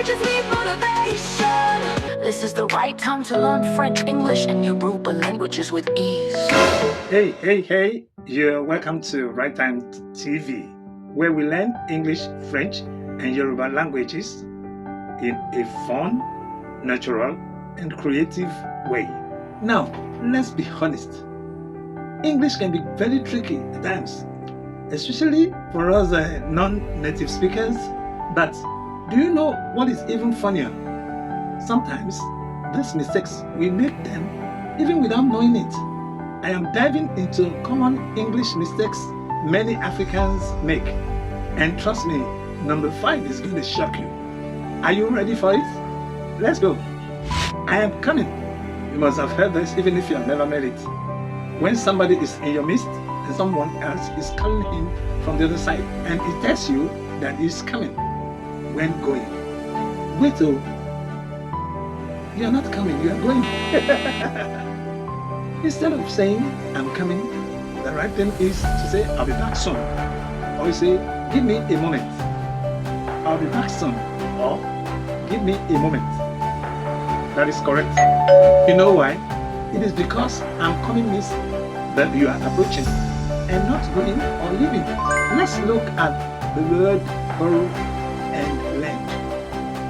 just need motivation. This is the right time to learn French, English, and Yoruba languages with ease. Hey, you're welcome to Right Time TV, where we learn English, French, and Yoruba languages in a fun, natural, and creative way. Now, let's be honest. English can be very tricky at times, especially for us non-native speakers. But do you know what is even funnier? Sometimes these mistakes, we make them even without knowing it. I am diving into common English mistakes many Africans make. And trust me, number 5 is going to shock you. Are you ready for it? Let's go. I am coming. You must have heard this even if you have never met it. When somebody is in your midst and someone else is calling him from the other side and he tells you that he's coming, when going, wait till you are not coming, you are going. Instead of saying I'm coming, the right thing is to say I'll be back soon. Or you say give me a moment. I'll be back soon. Or give me a moment. That is correct. You know why? It is because I'm coming means that you are approaching and not going or leaving. Let's look at the word borrow and lend.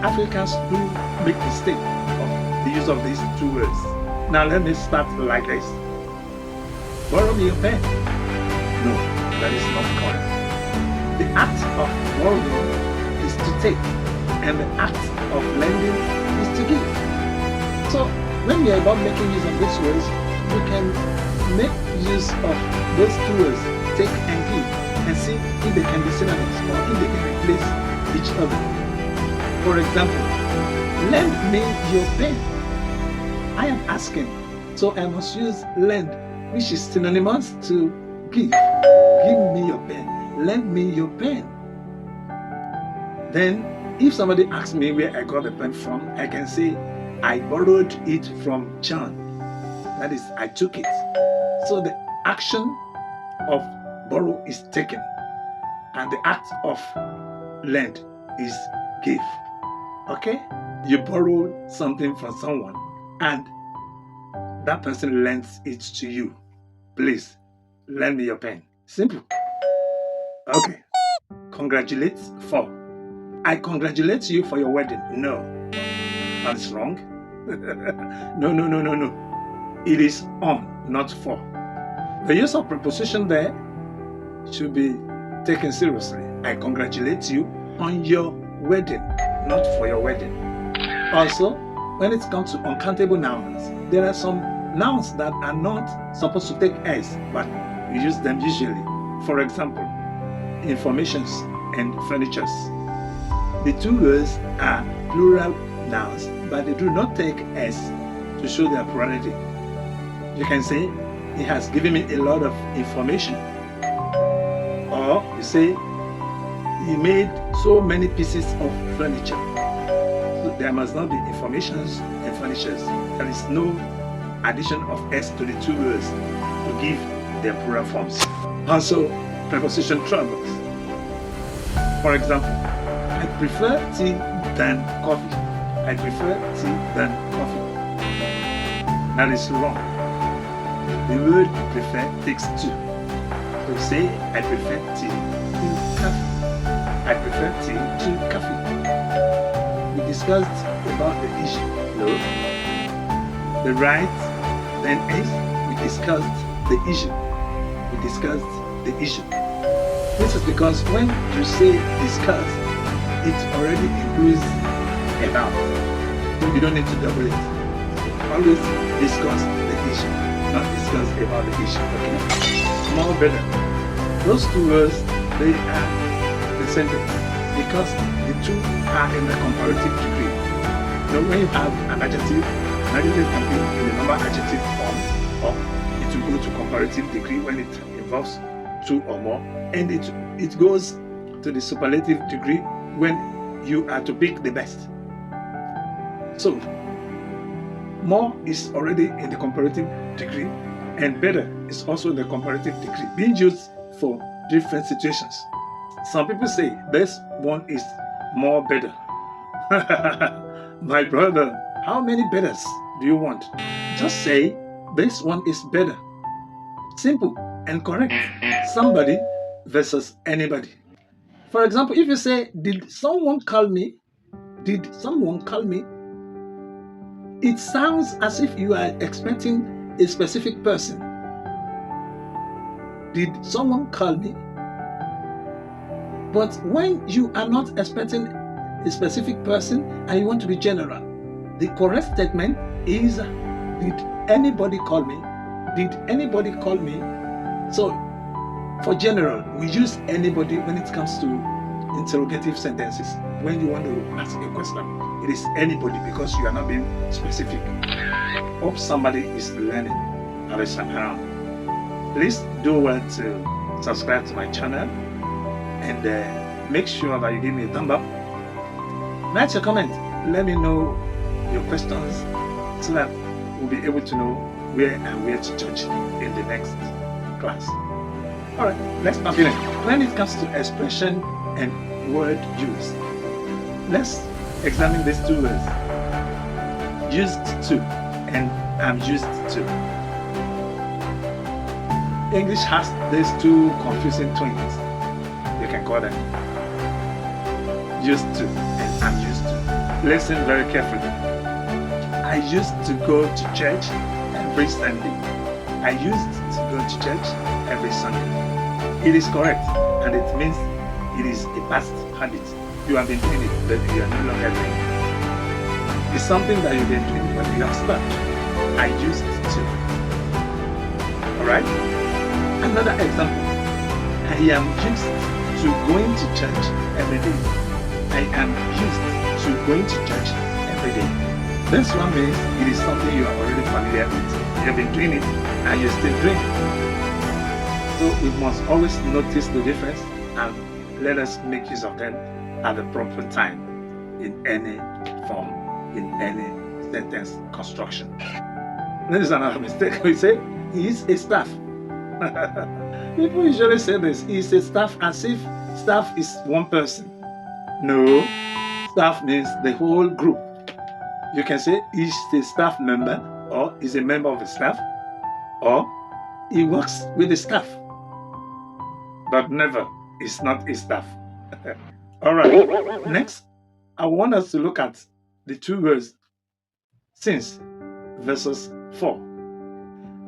Africans do make the mistake of the use of these two words. Now let me start like this. Borrow me your pen. No, that is not correct. The act of borrowing is to take, and the act of lending is to give. So when we are about making use of these words, we can make use of those two words, take and give, and see if they can be synonyms or if they can replace each other. For example, lend me your pen. I am asking, so I must use lend, which is synonymous to give. Give me your pen. Lend me your pen. Then, if somebody asks me where I got the pen from, I can say, I borrowed it from John. That is, I took it. So the action of borrow is taken, and the act of lend is give. Okay? You borrow something from someone, and that person lends it to you. Please, lend me your pen. Simple. Okay. Congratulate for. I congratulate you for your wedding. No. That's wrong. No. It is on, not for. The use of preposition there should be taken seriously. I congratulate you on your wedding, not for your wedding. Also, when it comes to uncountable nouns, there are some nouns that are not supposed to take S, but we use them usually. For example, informations and furnitures. The two words are plural nouns, but they do not take S to show their plurality. You can say, he has given me a lot of information. Or you say, he made so many pieces of furniture. So there must not be informations and furnitures. There is no addition of S to the two words to give their plural forms. Also, preposition troubles. For example, I prefer tea than coffee. I prefer tea than coffee. That is wrong. The word prefer takes two. So say, I prefer tea to coffee. I prefer tea to coffee. We discussed about the issue. No. The right, then S, we discussed the issue. We discussed the issue. This is because when you say discuss, it already includes about. So you don't need to double it. Always discuss the issue, not discuss about the issue. Okay? More better. Those two words, they are the same thing because the two are in the comparative degree. So when you have an adjective can be in the normal adjective form, or it will go to comparative degree when it involves two or more, and it goes to the superlative degree when you are to pick the best. So, more is already in the comparative degree, and better is also in the comparative degree, being used for different situations. Some people say this one is more better. My brother, how many betters do you want? Just say, this one is better. Simple and correct. Somebody versus anybody. For example, if you say, did someone call me? Did someone call me? It sounds as if you are expecting a specific person. Did someone call me? But when you are not expecting a specific person and you want to be general, the correct statement is, did anybody call me? Did anybody call me? So, for general, we use anybody when it comes to interrogative sentences. When you want to ask a question, it is anybody because you are not being specific. Hope somebody is learning how to sound around. Please do well to subscribe to my channel and make sure that you give me a thumb up. Write your comment. Let me know your questions so that we'll be able to know where and where to judge in the next class. Alright, let's continue. When it comes to expression and word use, let's examine these two words. Used to and I'm used to. English has these two confusing twins. You can call them used to and I'm used to. Listen very carefully. I used to go to church every Sunday. I used to go to church every Sunday. It is correct and it means it is a past habit. You have been doing it, but you are no longer doing it. It's something that you've been doing, but you have stopped. I used to. Alright? Another example. I am used to going to church every day. I am used to going to church every day. This one means it is something you are already familiar with. You have been doing it and you're still doing it. So we must always notice the difference and let us make use of them at the proper time in any form, in any sentence construction. This is another mistake. We say, he is a staff. People usually say this, he is a staff as if staff is one person. No, staff means the whole group. You can say he's a staff member, or he's a member of the staff, or he works with the staff. But never, is not a staff. Alright, next, I want us to look at the two words, since versus for.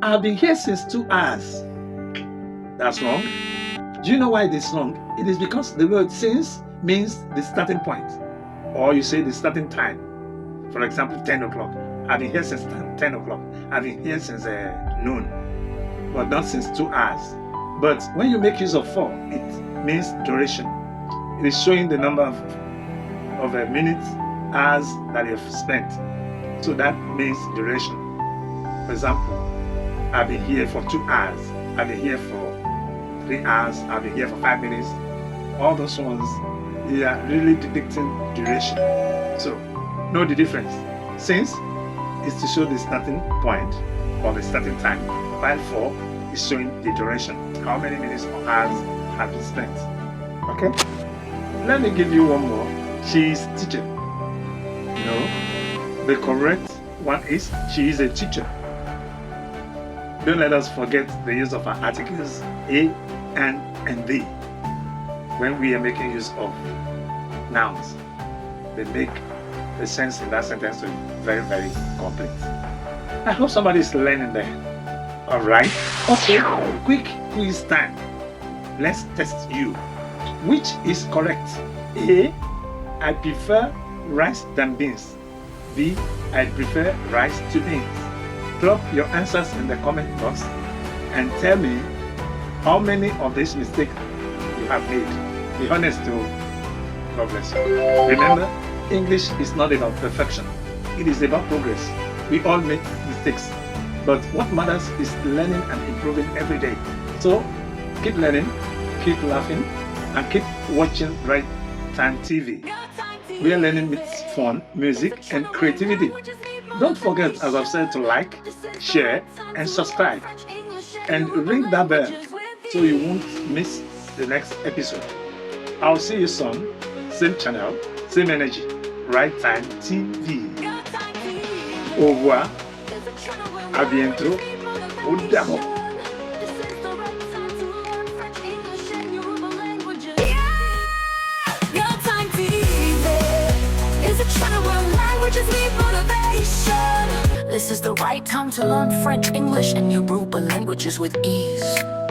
I've been here since 2 hours. That's wrong. Do you know why it is wrong? It is because the word since means the starting point, or you say the starting time. For example, 10 o'clock. I've been here since 10 o'clock. I've been here since noon, but not since 2 hours. But when you make use of for, it means duration. It is showing the number of minutes, hours that you have spent. So that means duration. For example, I've been here for 2 hours. I've been here for 3 hours. I've been here for 5 minutes. All those ones, they are really depicting duration. So, know the difference. Since is to show the starting point or the starting time, while for is showing the duration. How many minutes or hours have been spent? Okay? Let me give you one more. She is teacher. No. The correct one is she is a teacher. Don't let us forget the use of our articles a, and the when we are making use of nouns. They make the sense in that sentence to be very, very complete. I hope somebody is learning there. Alright? Okay, quick quiz time. Let's test you. Which is correct? A, I prefer rice than beans. B, I prefer rice to beans. Drop your answers in the comment box and tell me how many of these mistakes you have made. Be honest too. God bless you. Remember, English is not about perfection. It is about progress. We all make mistakes. But what matters is learning and improving every day. So, keep learning, keep laughing, and keep watching Right Time TV. We are learning with fun, music, and creativity. Don't forget, as I've said, to like, share, and subscribe. And ring that bell so you won't miss the next episode. I'll see you soon. Same channel, same energy. Right Time TV. Au revoir, à bientôt, au d'abord. This is the right time to learn French, English, and Yoruba languages with ease.